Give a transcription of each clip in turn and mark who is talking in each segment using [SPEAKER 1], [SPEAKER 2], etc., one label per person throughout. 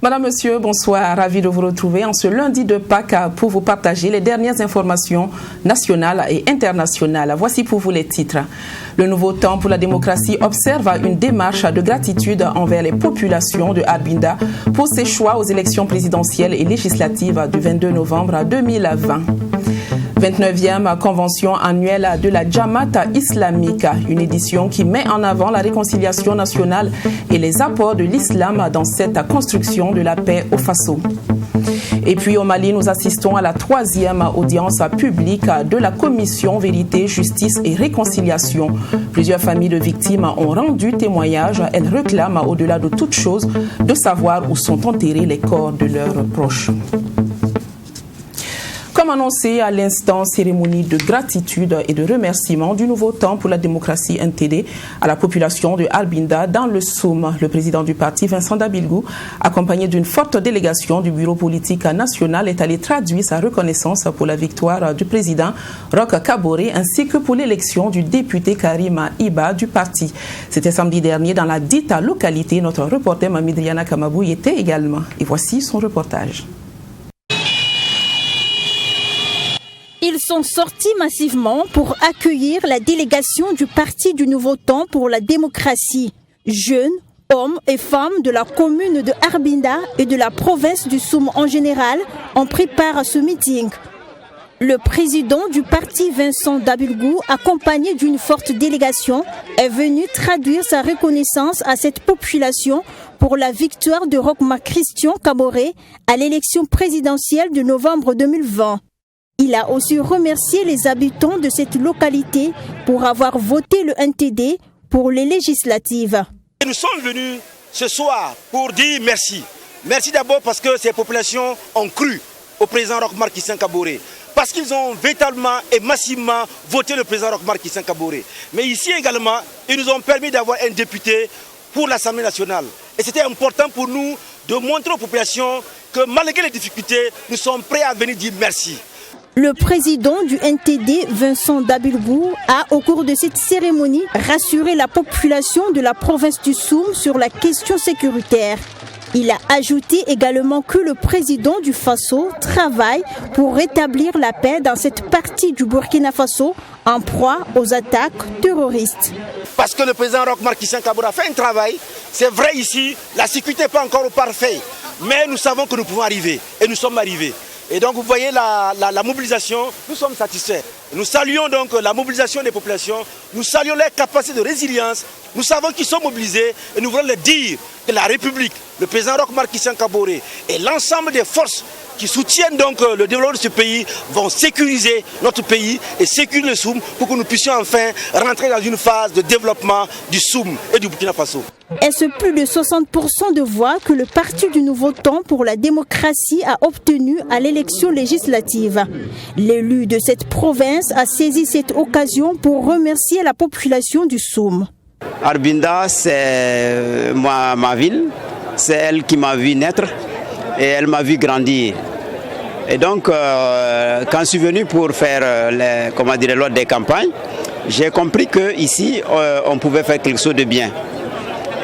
[SPEAKER 1] Madame, Monsieur, bonsoir. Ravi de vous retrouver en ce lundi de Pâques pour vous partager les dernières informations nationales et internationales. Voici pour vous les titres. Le Nouveau Temps pour la démocratie observe une démarche de gratitude envers les populations de Arbinda pour ses choix aux élections présidentielles et législatives du 22 novembre 2020. 29e convention annuelle de la Jamaat islamique, une édition qui met en avant la réconciliation nationale et les apports de l'islam dans cette construction de la paix au Faso. Et puis au Mali, nous assistons à la 3e audience publique de la Commission Vérité, Justice et Réconciliation. Plusieurs familles de victimes ont rendu témoignage. Elles réclament, au-delà de toute chose, de savoir où sont enterrés les corps de leurs proches. Comme annoncé à l'instant, cérémonie de gratitude et de remerciement du Nouveau Temps pour la démocratie NTD à la population de Arbinda dans le Soum. Le président du parti, Vincent Dabilgou, accompagné d'une forte délégation du bureau politique national, est allé traduire sa reconnaissance pour la victoire du président Roch Kaboré ainsi que pour l'élection du député Karim Iba du parti. C'était samedi dernier dans la dite localité. Notre reporter Mamidriana Kamabou y était également. Et voici son reportage.
[SPEAKER 2] Ils sont sortis massivement pour accueillir la délégation du Parti du Nouveau Temps pour la démocratie. Jeunes, hommes et femmes de la commune de Arbinda et de la province du Soum en général ont pris part à ce meeting. Le président du parti, Vincent Dabilgou, accompagné d'une forte délégation, est venu traduire sa reconnaissance à cette population pour la victoire de Roch Christian Kaboré à l'élection présidentielle de novembre 2020. Il a aussi remercié les habitants de cette localité pour avoir voté le NTD pour les législatives.
[SPEAKER 3] Nous sommes venus ce soir pour dire merci. Merci d'abord parce que ces populations ont cru au président Roch Christian Kaboré. Parce qu'ils ont véritablement et massivement voté le président Roch Christian Kaboré. Mais ici également, ils nous ont permis d'avoir un député pour l'Assemblée nationale. Et c'était important pour nous de montrer aux populations que malgré les difficultés, nous sommes prêts à venir dire merci.
[SPEAKER 2] Le président du NTD, Vincent Dabilgou, a, au cours de cette cérémonie, rassuré la population de la province du Soum sur la question sécuritaire. Il a ajouté également que le président du Faso travaille pour rétablir la paix dans cette partie du Burkina Faso en proie aux attaques terroristes.
[SPEAKER 3] Parce que le président Roch Christian Kaboré a fait un travail, c'est vrai ici, la sécurité n'est pas encore au parfait, mais nous savons que nous pouvons arriver et nous sommes arrivés. Et donc vous voyez la mobilisation, nous sommes satisfaits. Nous saluons donc la mobilisation des populations, nous saluons leur capacité de résilience, nous savons qu'ils sont mobilisés et nous voulons leur dire que la République, le président Roch Christian Kaboré et l'ensemble des forces qui soutiennent donc le développement de ce pays vont sécuriser notre pays et sécuriser le Soum pour que nous puissions enfin rentrer dans une phase de développement du Soum et du Burkina Faso.
[SPEAKER 2] Est-ce plus de 60% de voix que le Parti du Nouveau Temps pour la démocratie a obtenu à l'élection législative. L'élu de cette province a saisi cette occasion pour remercier la population du Soum.
[SPEAKER 4] Arbinda, c'est ma ville, c'est elle qui m'a vu naître et elle m'a vu grandir. Et donc, quand je suis venu pour faire lors des campagnes, j'ai compris qu'ici, on pouvait faire quelque chose de bien.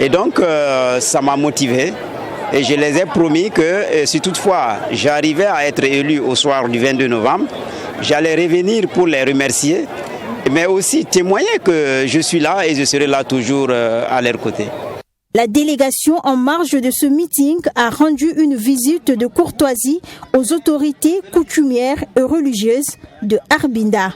[SPEAKER 4] Et donc, ça m'a motivé et je les ai promis que si toutefois j'arrivais à être élu au soir du 22 novembre, j'allais revenir pour les remercier, mais aussi témoigner que je suis là et je serai là toujours à leur côté.
[SPEAKER 2] La délégation en marge de ce meeting a rendu une visite de courtoisie aux autorités coutumières et religieuses de Arbinda.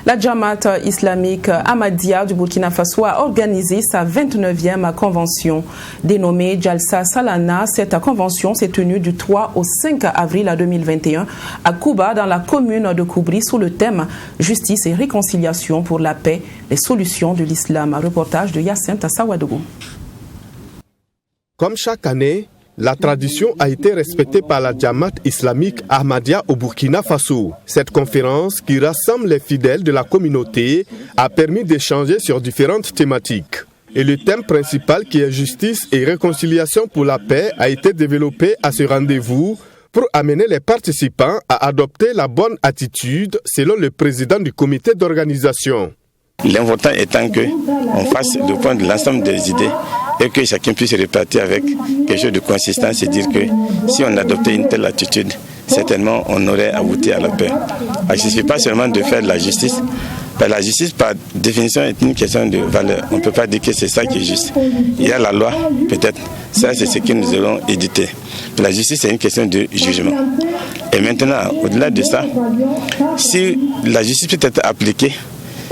[SPEAKER 1] La Jamaat islamique Ahmadiyya du Burkina Faso a organisé sa 29e convention dénommée Jalsa Salana. Cette convention s'est tenue du 3 au 5 avril 2021 à Kouba dans la commune de Koubri sous le thème Justice et réconciliation pour la paix, les solutions de l'islam. Un reportage de Yacinthe Sawadougou.
[SPEAKER 5] Comme chaque année, La tradition a été respectée par la Jamaat islamique Ahmadiyya au Burkina Faso. Cette conférence, qui rassemble les fidèles de la communauté, a permis d'échanger sur différentes thématiques. Et le thème principal, qui est justice et réconciliation pour la paix, a été développé à ce rendez-vous pour amener les participants à adopter la bonne attitude, selon le président du comité d'organisation.
[SPEAKER 6] L'important étant qu'on fasse le point de l'ensemble des idées et que chacun puisse repartir avec quelque chose de consistant, c'est dire que si on adoptait une telle attitude, certainement on aurait abouti à la paix. Il ne suffit pas seulement de faire de la justice. La justice, par définition, est une question de valeur. On ne peut pas dire que c'est ça qui est juste. Il y a la loi, peut-être. Ça, c'est ce que nous allons éditer. La justice, c'est une question de jugement. Et maintenant, au-delà de ça, si la justice peut être appliquée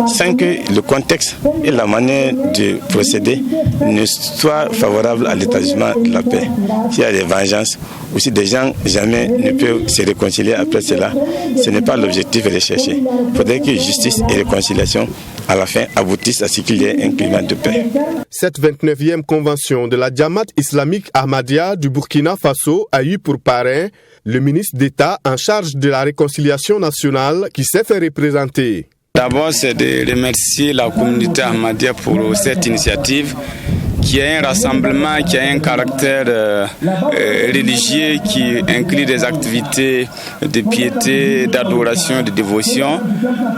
[SPEAKER 6] sans que le contexte et la manière de procéder ne soient favorables à l'établissement de la paix. S'il y a des vengeances, ou si des gens jamais ne peuvent se réconcilier après cela, ce n'est pas l'objectif recherché. Il faudrait que justice et réconciliation, à la fin, aboutissent à ce qu'il y ait un climat de paix.
[SPEAKER 5] Cette 29e convention de la Jamaat islamique Ahmadiyya du Burkina Faso a eu pour parrain le ministre d'État en charge de la réconciliation nationale qui s'est fait représenter.
[SPEAKER 7] D'abord, c'est de remercier la communauté Ahmadiyya pour cette initiative qui est un rassemblement, qui a un caractère religieux, qui inclut des activités de piété, d'adoration, de dévotion.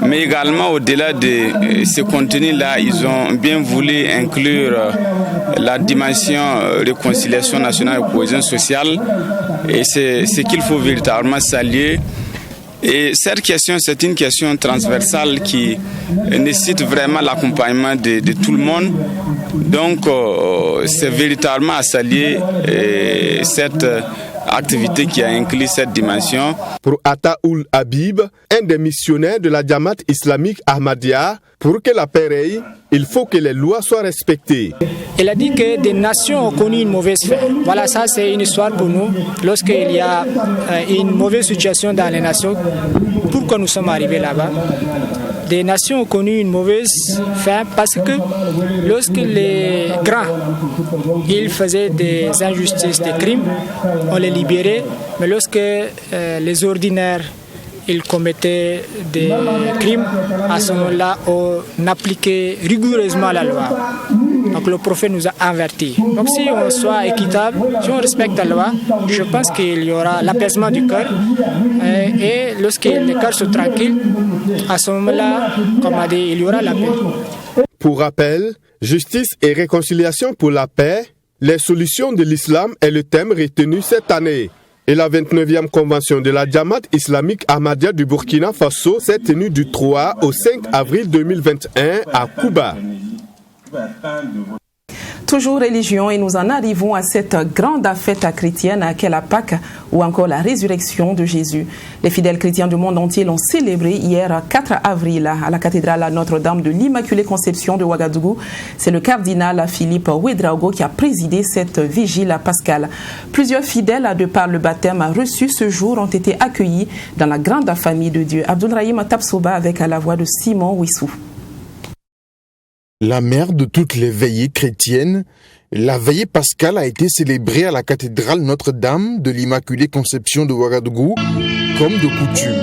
[SPEAKER 7] Mais également, au-delà de ce contenu-là, ils ont bien voulu inclure la dimension réconciliation nationale et cohésion sociale. Et c'est ce qu'il faut véritablement saluer. Et cette question, c'est une question transversale qui nécessite vraiment l'accompagnement de tout le monde. Donc, c'est véritablement à saluer cette activité qui a inclus cette dimension.
[SPEAKER 5] Pour Ataoul Habib, un des missionnaires de la Jamaat islamique Ahmadiyya, pour que la paix règne, il faut que les lois soient respectées.
[SPEAKER 8] Il a dit que des nations ont connu une mauvaise fin. Voilà, ça c'est une histoire pour nous. Lorsqu'il y a une mauvaise situation dans les nations, pourquoi nous sommes arrivés là-bas? Des nations ont connu une mauvaise fin parce que lorsque les grands ils faisaient des injustices, des crimes, on les libérait, mais lorsque les ordinaires ils commettaient des crimes, à ce moment-là, on appliquait rigoureusement la loi. Donc le prophète nous a avertis. Donc si on soit équitable, si on respecte la loi, je pense qu'il y aura l'apaisement du cœur. Et lorsque les cœurs sont tranquilles, à ce moment-là, comme on a dit, il y aura la paix.
[SPEAKER 5] Pour rappel, justice et réconciliation pour la paix, les solutions de l'islam est le thème retenu cette année. Et la 29e convention de la Jamaat islamique Ahmadiyya du Burkina Faso s'est tenue du 3 au 5 avril 2021 à Cuba.
[SPEAKER 1] Toujours religion et nous en arrivons à cette grande fête chrétienne qu'est la Pâque ou encore la résurrection de Jésus. Les fidèles chrétiens du monde entier l'ont célébré hier 4 avril à la cathédrale Notre-Dame de l'Immaculée Conception de Ouagadougou. C'est le cardinal Philippe Ouédraogo qui a présidé cette vigile pascale. Plusieurs fidèles, de par le baptême reçu ce jour, ont été accueillis dans la grande famille de Dieu. Abdoulrahim Tapsoba avec la voix de Simon Wissou.
[SPEAKER 9] La mère de toutes les veillées chrétiennes, la veillée pascale a été célébrée à la cathédrale Notre-Dame de l'Immaculée Conception de Ouagadougou, comme de coutume.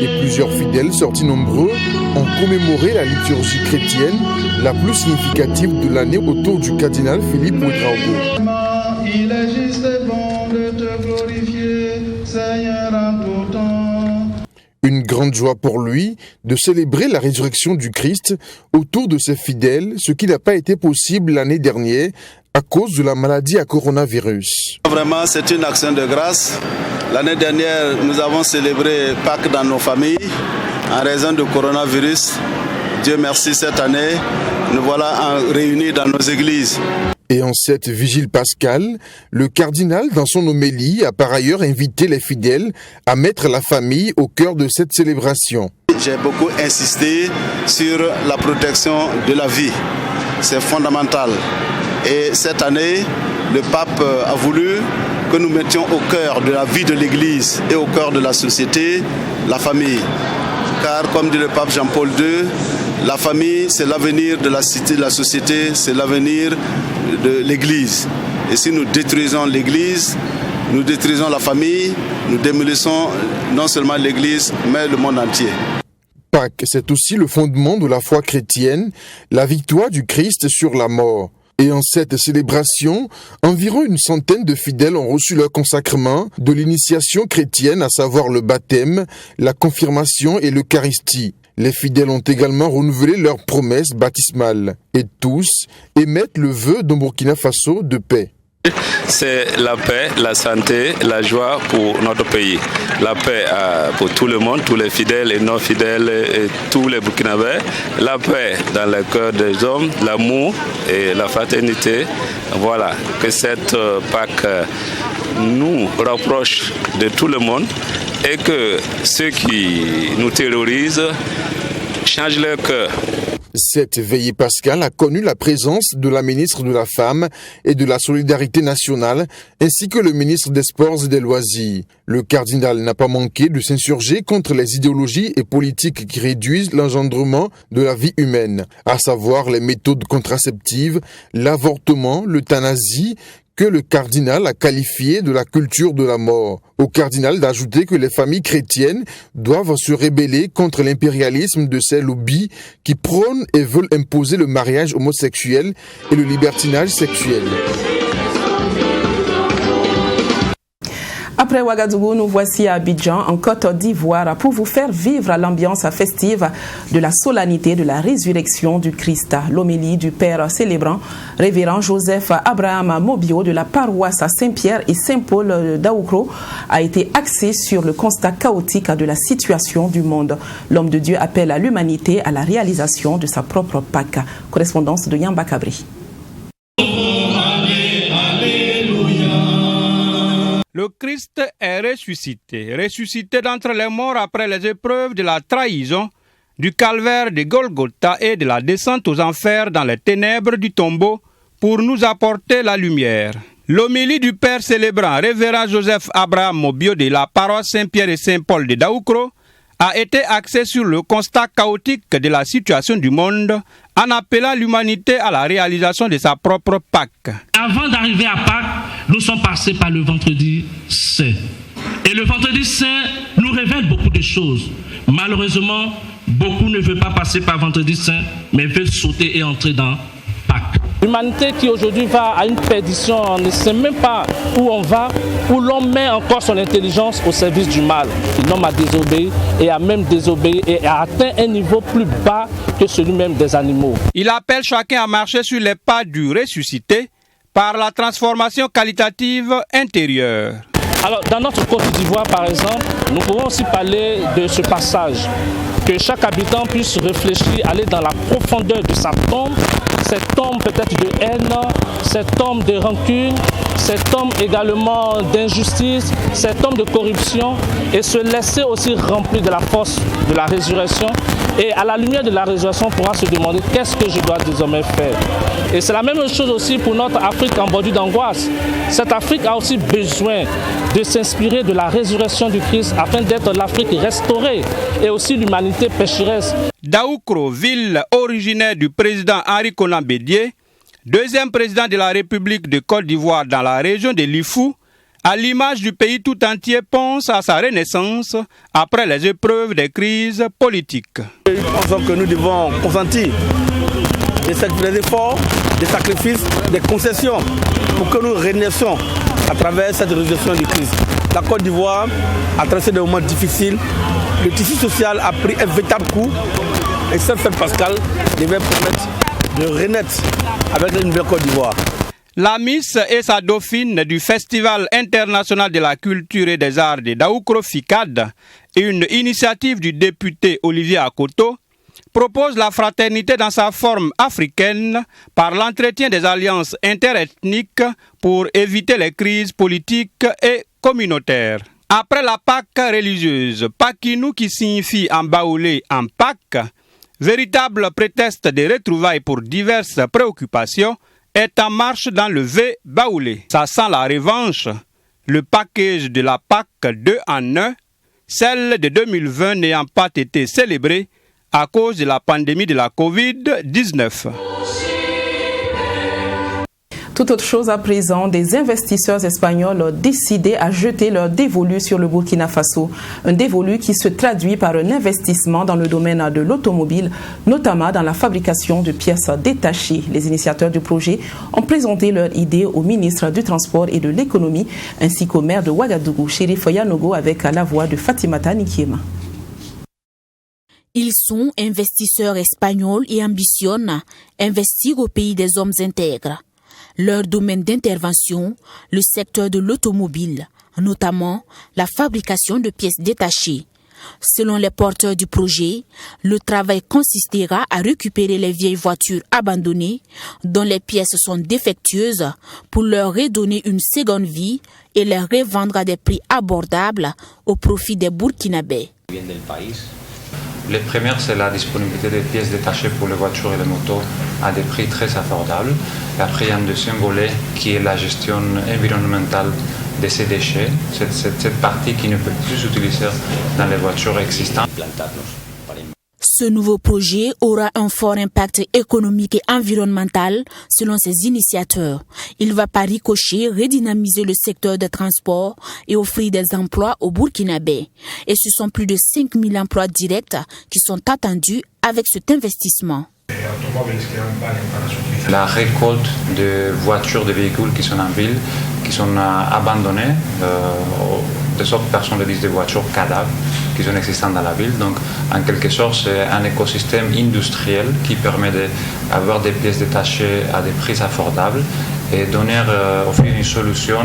[SPEAKER 9] Et plusieurs fidèles sortis nombreux ont commémoré la liturgie chrétienne la plus significative de l'année autour du cardinal Philippe Ouédraogo. Il est juste bon de te glorifier, Seigneur, en tout temps. Une grande joie pour lui de célébrer la résurrection du Christ autour de ses fidèles, ce qui n'a pas été possible l'année dernière à cause de la maladie à coronavirus.
[SPEAKER 10] Vraiment, c'est une action de grâce. L'année dernière, nous avons célébré Pâques dans nos familles en raison du coronavirus. Dieu merci, cette année, nous voilà réunis dans nos églises.
[SPEAKER 9] Et en cette vigile pascale, le cardinal, dans son homélie, a par ailleurs invité les fidèles à mettre la famille au cœur de cette célébration.
[SPEAKER 10] J'ai beaucoup insisté sur la protection de la vie. C'est fondamental. Et cette année, le pape a voulu que nous mettions au cœur de la vie de l'Église et au cœur de la société, la famille. Car, comme dit le pape Jean-Paul II, la famille, c'est l'avenir de la cité, de la société, c'est l'avenir de l'Église. Et si nous détruisons l'Église, nous détruisons la famille, nous démolissons non seulement l'Église, mais le monde entier.
[SPEAKER 9] Pâques, c'est aussi le fondement de la foi chrétienne, la victoire du Christ sur la mort. Et en cette célébration, environ une centaine de fidèles ont reçu leur consacrement de l'initiation chrétienne, à savoir le baptême, la confirmation et l'Eucharistie. Les fidèles ont également renouvelé leurs promesses baptismales. Et tous émettent le vœu dans Burkina Faso de paix.
[SPEAKER 11] C'est la paix, la santé, la joie pour notre pays. La paix pour tout le monde, tous les fidèles et non fidèles et tous les Burkinabés. La paix dans le cœur des hommes, l'amour et la fraternité. Voilà, que cette Pâques nous rapproche de tout le monde et que ceux qui nous terrorisent changent leur cœur.
[SPEAKER 9] Cette veillée pascale a connu la présence de la ministre de la Femme et de la Solidarité nationale, ainsi que le ministre des Sports et des Loisirs. Le cardinal n'a pas manqué de s'insurger contre les idéologies et politiques qui réduisent l'engendrement de la vie humaine, à savoir les méthodes contraceptives, l'avortement, l'euthanasie, que le cardinal a qualifié de la culture de la mort. Au cardinal d'ajouter que les familles chrétiennes doivent se rebeller contre l'impérialisme de ces lobbies qui prônent et veulent imposer le mariage homosexuel et le libertinage sexuel.
[SPEAKER 1] Après Ouagadougou, nous voici à Abidjan, en Côte d'Ivoire, pour vous faire vivre l'ambiance festive de la solennité de la résurrection du Christ. L'homélie du Père célébrant, révérend Joseph Abraham Mobio de la paroisse Saint-Pierre et Saint-Paul d'Aoukro, a été axée sur le constat chaotique de la situation du monde. L'homme de Dieu appelle à l'humanité à la réalisation de sa propre Pâque. Correspondance de Yamba Kabri.
[SPEAKER 12] Le Christ est ressuscité d'entre les morts après les épreuves de la trahison, du calvaire de Golgotha et de la descente aux enfers dans les ténèbres du tombeau pour nous apporter la lumière. L'homélie du Père célébrant révérend Joseph Abraham Mobio de la paroisse Saint-Pierre et Saint-Paul de Daoukro a été axé sur le constat chaotique de la situation du monde en appelant l'humanité à la réalisation de sa propre Pâque.
[SPEAKER 13] Avant d'arriver à Pâques, nous sommes passés par le vendredi saint. Et le vendredi saint nous révèle beaucoup de choses. Malheureusement, beaucoup ne veulent pas passer par vendredi saint, mais veulent sauter et entrer dans Pâques.
[SPEAKER 14] L'humanité qui aujourd'hui va à une perdition, on ne sait même pas où on va, où l'on met encore son intelligence au service du mal. L'homme a désobéi et a même désobéi et a atteint un niveau plus bas que celui même des animaux.
[SPEAKER 12] Il appelle chacun à marcher sur les pas du ressuscité par la transformation qualitative intérieure.
[SPEAKER 14] Alors, dans notre Côte d'Ivoire, par exemple, nous pouvons aussi parler de ce passage. Que chaque habitant puisse réfléchir, aller dans la profondeur de sa tombe, cette tombe peut-être de haine, cette tombe de rancune, cette tombe également d'injustice, cette tombe de corruption, et se laisser aussi remplir de la force de la résurrection. Et à la lumière de la résurrection, on pourra se demander qu'est-ce que je dois désormais faire. Et c'est la même chose aussi pour notre Afrique en bordure d'angoisse. Cette Afrique a aussi besoin de s'inspirer de la résurrection du Christ afin d'être l'Afrique restaurée et aussi l'humanité pécheresse.
[SPEAKER 12] Daoukro, ville originaire du président Henri Konan Bédié, deuxième président de la République de Côte d'Ivoire dans la région de l'Ifou, à l'image du pays tout entier, pense à sa renaissance après les épreuves des crises politiques.
[SPEAKER 3] Nous pensons que nous devons consentir des efforts, des sacrifices, des concessions pour que nous renaissions à travers cette résurrection du Christ. La Côte d'Ivoire a traversé des moments difficiles. Le tissu social a pris un véritable coup et cette fête pascale devait permettre de renaître avec une nouvelle Côte d'Ivoire.
[SPEAKER 12] La Miss et sa dauphine du Festival international de la culture et des arts de Daoukro FICAD, une initiative du député Olivier Akoto, propose la fraternité dans sa forme africaine par l'entretien des alliances interethniques pour éviter les crises politiques et communautaires. Après la Pâque religieuse, Pakinou qui signifie en baoulé en Pâque, véritable prétexte de retrouvailles pour diverses préoccupations, est en marche dans le V baoulé. Ça sent la revanche, le package de la Pâque 2 en 1, celle de 2020 n'ayant pas été célébrée à cause de la pandémie de la Covid-19.
[SPEAKER 1] Tout autre chose à présent, des investisseurs espagnols ont décidé à jeter leur dévolu sur le Burkina Faso. Un dévolu qui se traduit par un investissement dans le domaine de l'automobile, notamment dans la fabrication de pièces détachées. Les initiateurs du projet ont présenté leur idée au ministre du Transport et de l'Économie, ainsi qu'au maire de Ouagadougou, Chérif Yanogo, avec la voix de Fatimata Nikiema.
[SPEAKER 15] Ils sont investisseurs espagnols et ambitionnent investir au pays des hommes intègres. Leur domaine d'intervention, le secteur de l'automobile, notamment la fabrication de pièces détachées. Selon les porteurs du projet, le travail consistera à récupérer les vieilles voitures abandonnées dont les pièces sont défectueuses pour leur redonner une seconde vie et les revendre à des prix abordables au profit des Burkinabés.
[SPEAKER 16] Les premières, c'est la disponibilité des pièces détachées pour les voitures et les motos à des prix très abordables. Et après, il y a un deuxième volet qui est la gestion environnementale de ces déchets. Cette partie qui ne peut plus s'utiliser dans les voitures existantes.
[SPEAKER 15] Ce nouveau projet aura un fort impact économique et environnemental selon ses initiateurs. Il va par ricochet redynamiser le secteur des transports et offrir des emplois aux Burkinabés. Et ce sont plus de 5 000 emplois directs qui sont attendus avec cet investissement.
[SPEAKER 16] La récolte de voitures, de véhicules qui sont en ville, qui sont abandonnés, de sorte que personne ne disent des voitures cadavres qui sont existantes dans la ville. Donc, en quelque sorte, c'est un écosystème industriel qui permet d'avoir des pièces détachées à des prix abordables et offrir une solution.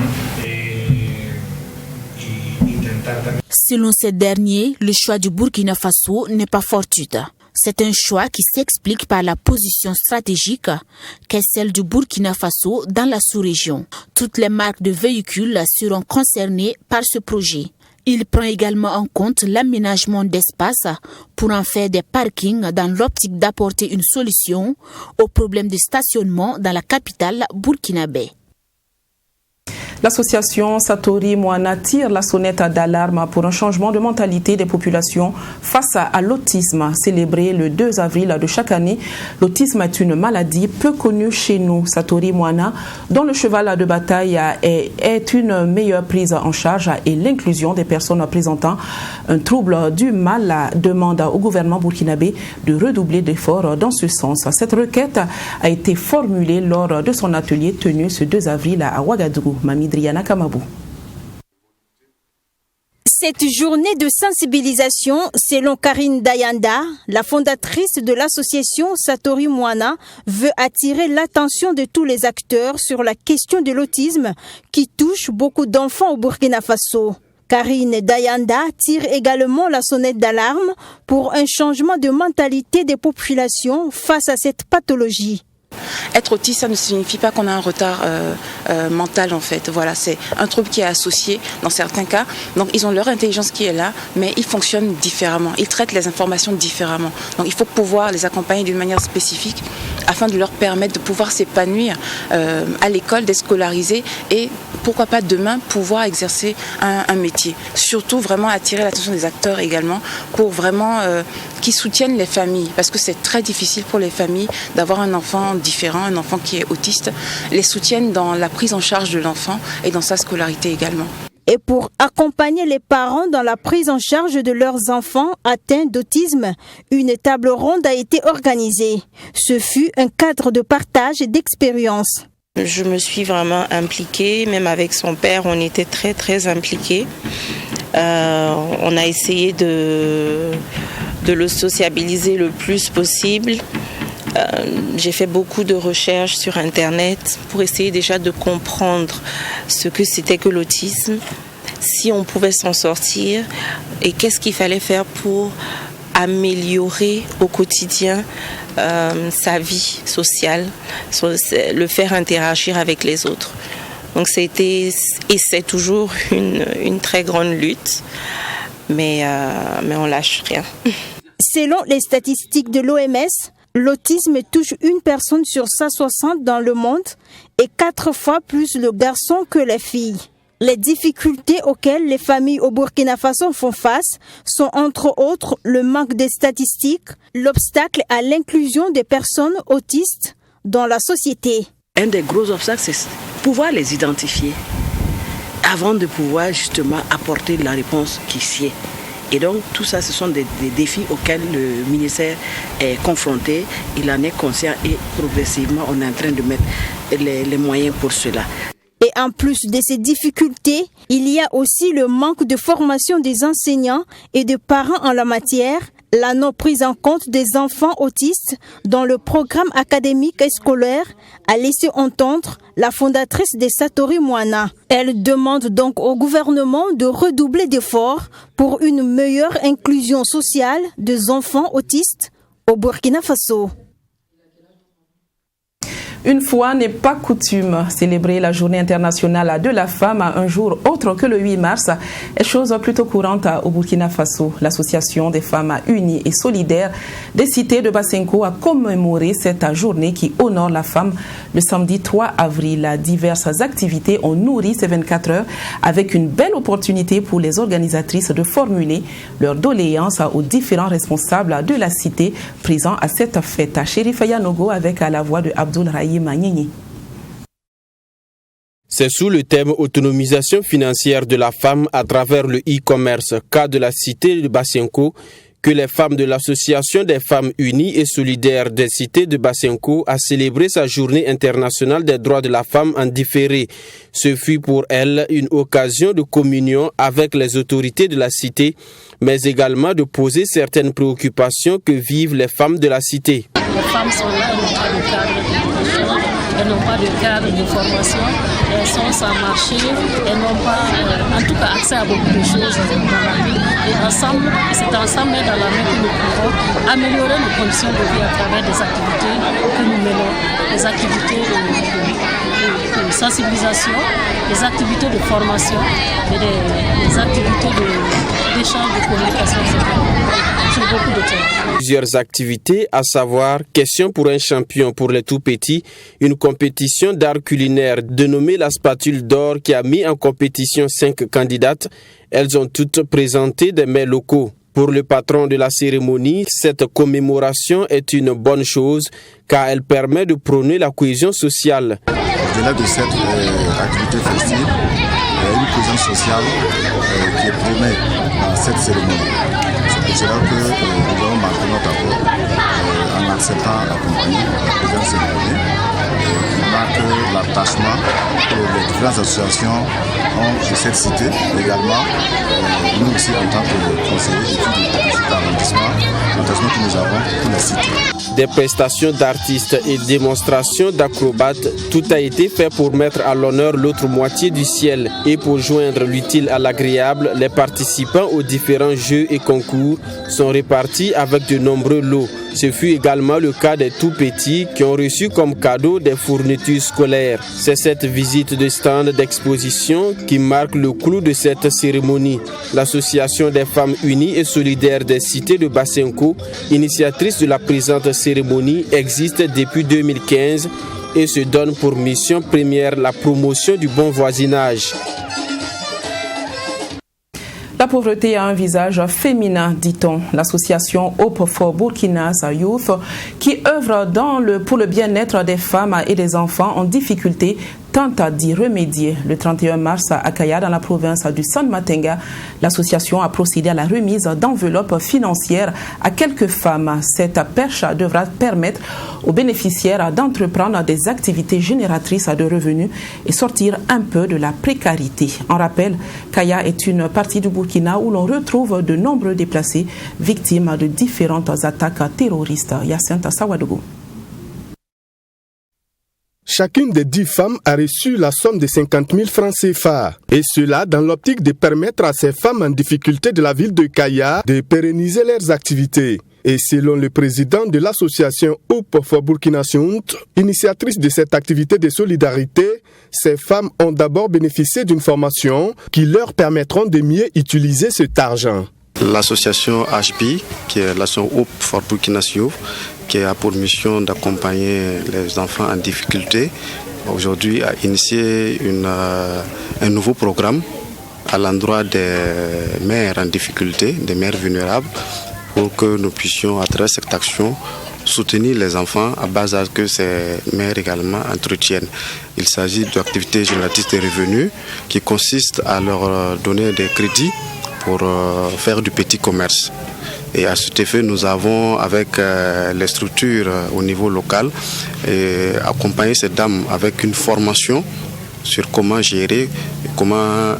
[SPEAKER 15] Selon ces derniers, le choix du Burkina Faso n'est pas fortuit. C'est un choix qui s'explique par la position stratégique qu'est celle du Burkina Faso dans la sous-région. Toutes les marques de véhicules seront concernées par ce projet. Il prend également en compte l'aménagement d'espace pour en faire des parkings dans l'optique d'apporter une solution au problème de stationnement dans la capitale burkinabé.
[SPEAKER 1] L'association Satori Moana tire la sonnette d'alarme pour un changement de mentalité des populations face à l'autisme. Célébré le 2 avril de chaque année, l'autisme est une maladie peu connue chez nous. Satori Moana, dont le cheval de bataille est une meilleure prise en charge et l'inclusion des personnes présentant un trouble du mal, demande au gouvernement burkinabé de redoubler d'efforts dans ce sens. Cette requête a été formulée lors de son atelier tenu ce 2 avril à Ouagadougou.
[SPEAKER 2] Cette journée de sensibilisation, selon Karine Dayanda, la fondatrice de l'association Satori Moana, veut attirer l'attention de tous les acteurs sur la question de l'autisme qui touche beaucoup d'enfants au Burkina Faso. Karine Dayanda tire également la sonnette d'alarme pour un changement de mentalité des populations face à cette pathologie.
[SPEAKER 17] Être autiste, ça ne signifie pas qu'on a un retard mental en fait. Voilà, c'est un trouble qui est associé dans certains cas. Donc ils ont leur intelligence qui est là, mais ils fonctionnent différemment. Ils traitent les informations différemment. Donc il faut pouvoir les accompagner d'une manière spécifique afin de leur permettre de pouvoir s'épanouir à l'école, d'être scolarisés et pourquoi pas demain pouvoir exercer un métier. Surtout vraiment attirer l'attention des acteurs également pour vraiment qu'ils soutiennent les familles parce que c'est très difficile pour les familles d'avoir un enfant différent, un enfant qui est autiste, les soutiennent dans la prise en charge de l'enfant et dans sa scolarité également.
[SPEAKER 2] Et pour accompagner les parents dans la prise en charge de leurs enfants atteints d'autisme, une table ronde a été organisée. Ce fut un cadre de partage et d'expérience.
[SPEAKER 18] Je me suis vraiment impliquée, même avec son père, on était très très impliqués. On a essayé de le sociabiliser le plus possible. J'ai fait beaucoup de recherches sur Internet pour essayer déjà de comprendre ce que c'était que l'autisme, si on pouvait s'en sortir et qu'est-ce qu'il fallait faire pour améliorer au quotidien sa vie sociale, le faire interagir avec les autres. Donc c'était et c'est toujours une très grande lutte, mais on lâche rien.
[SPEAKER 2] Selon les statistiques de l'OMS, l'autisme touche une personne sur 160 dans le monde et 4 fois plus le garçon que les filles. Les difficultés auxquelles les familles au Burkina Faso font face sont entre autres le manque de statistiques, l'obstacle à l'inclusion des personnes autistes dans la société.
[SPEAKER 19] Un des gros obstacles, c'est pouvoir les identifier avant de pouvoir justement apporter la réponse qui sied. Et donc tout ça, ce sont des défis auxquels le ministère est confronté. Il en est conscient et progressivement, on est en train de mettre les moyens pour cela.
[SPEAKER 2] Et en plus de ces difficultés, il y a aussi le manque de formation des enseignants et des parents en la matière, la non prise en compte des enfants autistes dans le programme académique et scolaire, a laissé entendre la fondatrice des Satori Moana. Elle demande donc au gouvernement de redoubler d'efforts pour une meilleure inclusion sociale des enfants autistes au Burkina Faso.
[SPEAKER 1] Une fois n'est pas coutume, célébrer la journée internationale de la femme un jour autre que le 8 mars est chose plutôt courante au Burkina Faso. L'association des femmes unies et solidaires des cités de Basenko a commémoré cette journée qui honore la femme le samedi 3 avril. Diverses activités ont nourri ces 24 heures avec une belle opportunité pour les organisatrices de formuler leurs doléances aux différents responsables de la cité présents à cette fête. Chérifa Yanogo avec à la voix de Abdoul Rahim.
[SPEAKER 20] C'est sous le thème autonomisation financière de la femme à travers le e-commerce cas de la cité de Basenko que les femmes de l'association des femmes unies et solidaires des cités de Basenko a célébré sa journée internationale des droits de la femme en différé. Ce fut pour elles une occasion de communion avec les autorités de la cité, mais également de poser certaines préoccupations que vivent les femmes de la cité.
[SPEAKER 21] Les femmes sont là, elles n'ont pas de cadre de formation, elles sont sans marché, elles n'ont pas en tout cas accès à beaucoup de choses dans la vie. Et ensemble, c'est ensemble dans la main que nous pouvons améliorer nos conditions de vie à travers des activités que nous menons, des activités de sensibilisation, des activités de formation et des activités d'échange de communication, etc. Sur beaucoup de terrain.
[SPEAKER 20] Plusieurs activités, à savoir Question pour un champion pour les tout-petits, une compétition d'art culinaire dénommée la Spatule d'or qui a mis en compétition 5 candidates. Elles ont toutes présenté des mets locaux. Pour le patron de la cérémonie, cette commémoration est une bonne chose car elle permet de prôner la cohésion sociale.
[SPEAKER 22] Au-delà de cette activité festive, il y a une cohésion sociale qui est prônée dans cette cérémonie. C'est pour cela que nous avons marqué notre apport en acceptant l'accompagner de la présente cérémonie. Il marque l'attachement que les différentes associations ont de cette cité. Également, nous aussi en tant que conseillers de cet arrondissement, l'attachement que nous avons pour la cité.
[SPEAKER 20] Des prestations d'artistes et démonstrations d'acrobates, tout a été fait pour mettre à l'honneur l'autre moitié du ciel. Et pour joindre l'utile à l'agréable, les participants aux différents jeux et concours sont répartis avec de nombreux lots. Ce fut également le cas des tout-petits qui ont reçu comme cadeau des fournitures scolaires. C'est cette visite de stand d'exposition qui marque le clou de cette cérémonie. L'association des femmes unies et solidaires des cités de Basenko, initiatrice de la présente cérémonie, existe depuis 2015 et se donne pour mission première la promotion du bon voisinage.
[SPEAKER 1] La pauvreté a un visage féminin, dit-on. L'association Hope for Burkina's Youth, qui œuvre pour le bien-être des femmes et des enfants en difficulté, tente d'y remédier. Le 31 mars à Kaya, dans la province du San Matenga, l'association a procédé à la remise d'enveloppes financières à quelques femmes. Cette perche devra permettre aux bénéficiaires d'entreprendre des activités génératrices de revenus et sortir un peu de la précarité. En rappel, Kaya est une partie du Burkina où l'on retrouve de nombreux déplacés victimes de différentes attaques terroristes. Yacinthe Sawadogo.
[SPEAKER 5] Chacune des 10 femmes a reçu la somme de 50 000 francs CFA. Et cela dans l'optique de permettre à ces femmes en difficulté de la ville de Kaya de pérenniser leurs activités. Et selon le président de l'association Hope for Burkina's Youth, initiatrice de cette activité de solidarité, ces femmes ont d'abord bénéficié d'une formation qui leur permettront de mieux utiliser cet argent.
[SPEAKER 22] L'association HB, qui est l'association Hope for Burkina's Youth, qui a pour mission d'accompagner les enfants en difficulté, aujourd'hui a initié un nouveau programme à l'endroit des mères en difficulté, des mères vulnérables, pour que nous puissions, à travers cette action,
[SPEAKER 4] soutenir les enfants à bas âge que ces mères également entretiennent. Il s'agit d'activités génératrices de revenus qui consistent à leur donner des crédits pour faire du petit commerce. Et à cet effet, nous avons, avec les structures au niveau local, accompagné ces dames avec une formation sur comment gérer, comment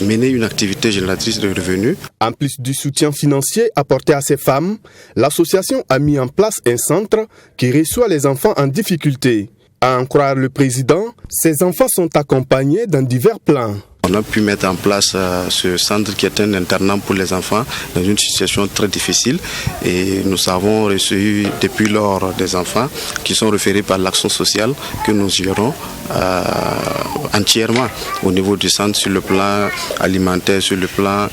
[SPEAKER 4] mener une activité génératrice de revenus.
[SPEAKER 5] En plus du soutien financier apporté à ces femmes, l'association a mis en place un centre qui reçoit les enfants en difficulté. À en croire le président, ces enfants sont accompagnés dans divers plans.
[SPEAKER 4] On a pu mettre en place ce centre qui est un internat pour les enfants dans une situation très difficile et nous avons reçu depuis lors des enfants qui sont référés par l'action sociale que nous gérons entièrement au niveau du centre sur le plan alimentaire, sur le plan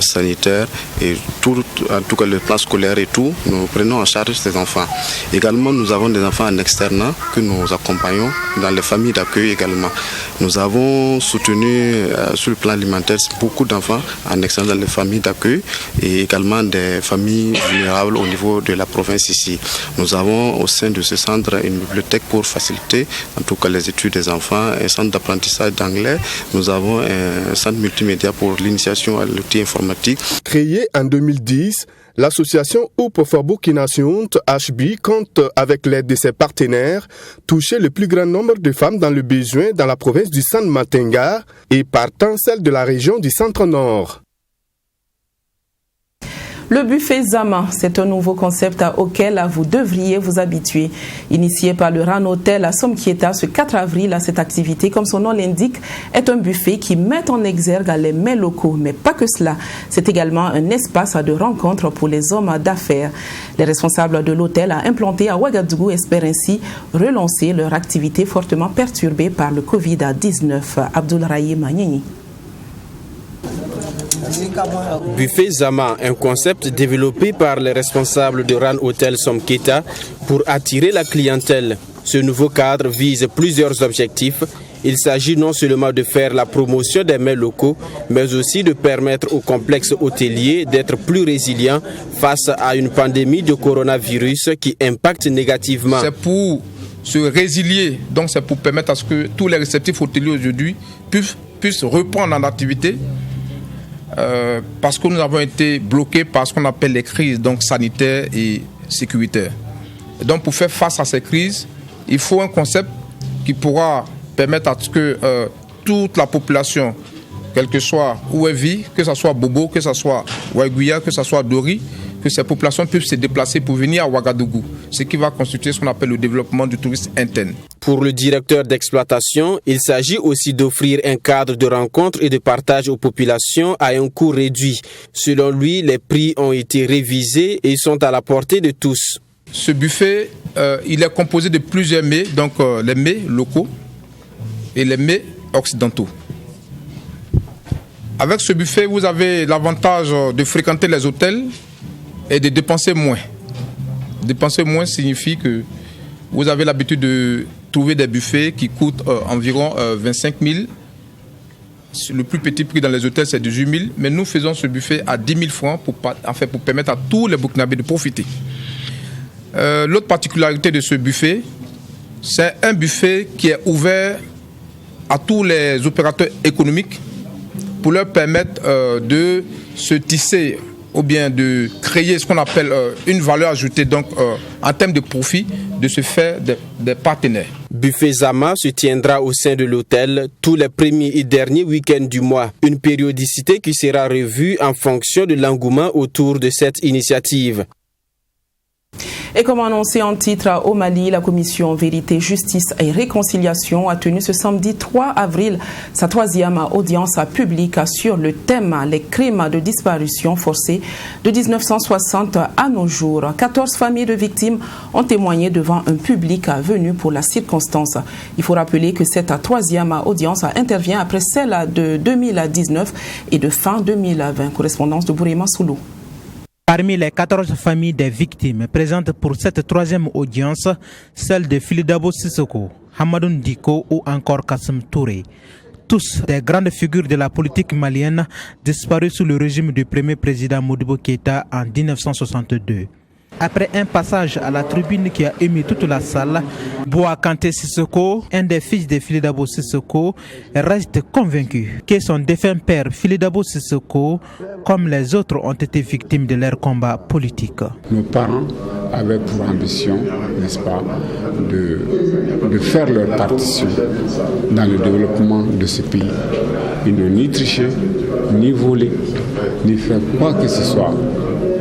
[SPEAKER 4] sanitaire et tout, en tout cas le plan scolaire et tout, nous prenons en charge ces enfants. Également nous avons des enfants en externat que nous accompagnons dans les familles d'accueil également. Nous avons soutenu sur le plan alimentaire beaucoup d'enfants en externat dans les familles d'accueil et également des familles vulnérables au niveau de la province ici. Nous avons au sein de ce centre une bibliothèque pour faciliter en tout cas les études des enfants, un centre d'apprentissage d'anglais. Nous avons un centre multimédia pour l'initiation à l'outil informatique.
[SPEAKER 5] Créé en 2010, l'association Upofo Burkina HB compte, avec l'aide de ses partenaires, toucher le plus grand nombre de femmes dans le besoin dans la province du San Matenga et partant celle de la région du Centre-Nord. Le buffet Zama, c'est un nouveau concept auquel vous devriez vous habituer. Initié par le RAN Hotel à Somkieta ce 4 avril, cette activité, comme son nom l'indique, est un buffet qui met en exergue les mets locaux. Mais pas que cela, c'est également un espace de rencontre pour les hommes d'affaires. Les responsables de l'hôtel implanté à Ouagadougou espèrent ainsi relancer leur activité fortement perturbée par le Covid-19. Abdoulaye Magnini.
[SPEAKER 20] Buffet Zama, un concept développé par les responsables de RAN Hotel Somkieta pour attirer la clientèle. Ce nouveau cadre vise plusieurs objectifs. Il s'agit non seulement de faire la promotion des mets locaux, mais aussi de permettre au complexe hôtelier d'être plus résilient face à une pandémie de coronavirus qui impacte négativement.
[SPEAKER 6] C'est pour se résilier, donc c'est pour permettre à ce que tous les réceptifs hôteliers aujourd'hui puissent reprendre en activité. Parce que nous avons été bloqués par ce qu'on appelle les crises donc sanitaires et sécuritaires. Et donc pour faire face à ces crises, il faut un concept qui pourra permettre à ce que toute la population, quelle que soit où elle vit, que ce soit Bobo, que ce soit Ouaguia, que ce soit Dori, que ces populations puissent se déplacer pour venir à Ouagadougou, ce qui va constituer ce qu'on appelle le développement du tourisme interne.
[SPEAKER 20] Pour le directeur d'exploitation, il s'agit aussi d'offrir un cadre de rencontre et de partage aux populations à un coût réduit. Selon lui, les prix ont été révisés et sont à la portée de tous.
[SPEAKER 6] Ce buffet, il est composé de plusieurs mets, donc les mets locaux et les mets occidentaux. Avec ce buffet, vous avez l'avantage de fréquenter les hôtels et de dépenser moins. Dépenser moins signifie que vous avez l'habitude de trouver des buffets qui coûtent environ 25 000. Le plus petit prix dans les hôtels, c'est 18 000. Mais nous faisons ce buffet à 10 000 francs pour permettre à tous les Burkinabés de profiter. L'autre particularité de ce buffet, c'est un buffet qui est ouvert à tous les opérateurs économiques pour leur permettre de se tisser ou bien de créer ce qu'on appelle une valeur ajoutée, donc en termes de profit, de se faire des partenaires.
[SPEAKER 20] Buffet Zama se tiendra au sein de l'hôtel tous les premiers et derniers week-ends du mois. Une périodicité qui sera revue en fonction de l'engouement autour de cette initiative.
[SPEAKER 1] Et comme annoncé en titre au Mali, la commission Vérité, Justice et Réconciliation a tenu ce samedi 3 avril sa 3e audience publique sur le thème les crimes de disparition forcée de 1960 à nos jours. 14 familles de victimes ont témoigné devant un public venu pour la circonstance. Il faut rappeler que cette 3e audience intervient après celle de 2019 et de fin 2020. Correspondance de Bourema Soulou.
[SPEAKER 23] Parmi les 14 familles des victimes présentes pour cette 3e audience, celle de Filidabo Sissoko, Hamadou Diko ou encore Kassim Touré. Tous des grandes figures de la politique malienne disparues sous le régime du premier président Modibo Keïta en 1962. après un passage à la tribune qui a ému toute la salle, Bouakante Sissoko, un des fils de Philidabo Sissoko, reste convaincu que son défunt père Philidabo Sissoko, comme les autres, ont été victimes de leur combat politique.
[SPEAKER 7] Nos parents avaient pour ambition, n'est-ce pas, de faire leur partition dans le développement de ce pays. Ils n'ont ni triché, ni volé, ni fait quoi que ce soit.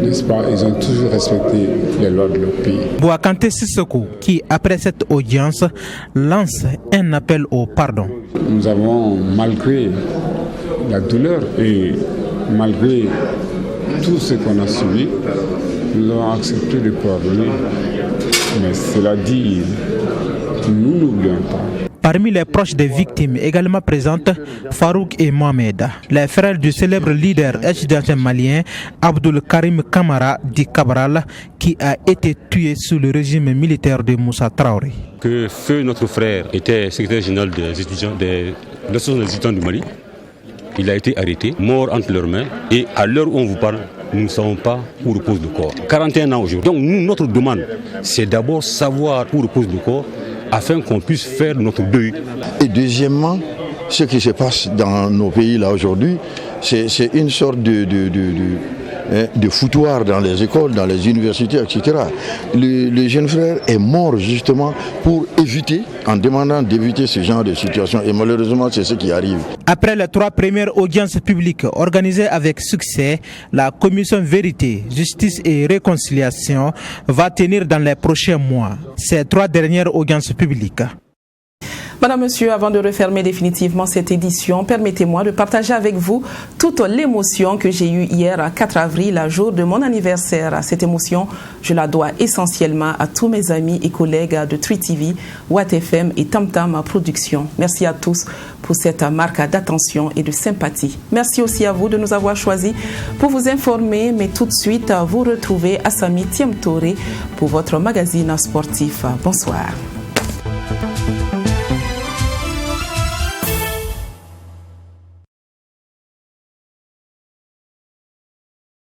[SPEAKER 7] N'est-ce pas? Ils ont toujours respecté les lois de leur pays.
[SPEAKER 23] Bouakante Sissoko, qui après cette audience lance un appel au pardon.
[SPEAKER 7] Nous avons, malgré la douleur et malgré tout ce qu'on a subi, nous avons accepté de pardonner. Mais cela dit, nous n'oublions pas.
[SPEAKER 23] Parmi les proches des victimes également présentes, Farouk et Mohamed, les frères du célèbre leader étudiant malien Abdul Karim Kamara dit Cabral, qui a été tué sous le régime militaire de Moussa Traoré.
[SPEAKER 8] Que feu notre frère était secrétaire général des étudiants des étudiants du Mali. Il a été arrêté, mort entre leurs mains, et à l'heure où on vous parle, nous ne savons pas où repose le corps. 41 ans aujourd'hui. Donc nous, notre demande, c'est d'abord savoir où repose le corps, afin qu'on puisse faire notre deuil.
[SPEAKER 10] Et deuxièmement, ce qui se passe dans nos pays là aujourd'hui, c'est une sorte de foutoir dans les écoles, dans les universités, etc. Le jeune frère est mort justement pour éviter, en demandant d'éviter ce genre de situation. Et malheureusement, c'est ce qui arrive.
[SPEAKER 23] Après les 3 premières audiences publiques organisées avec succès, la commission Vérité, Justice et Réconciliation va tenir dans les prochains mois ces 3 dernières audiences publiques.
[SPEAKER 1] Madame, Monsieur, avant de refermer définitivement cette édition, permettez-moi de partager avec vous toute l'émotion que j'ai eue hier à 4 avril, jour de mon anniversaire. Cette émotion, je la dois essentiellement à tous mes amis et collègues de 3TV, Watt FM et Tam Tam Production. Merci à tous pour cette marque d'attention et de sympathie. Merci aussi à vous de nous avoir choisis pour vous informer, mais tout de suite, vous retrouvez Assami Thiemtore pour votre magazine sportif. Bonsoir.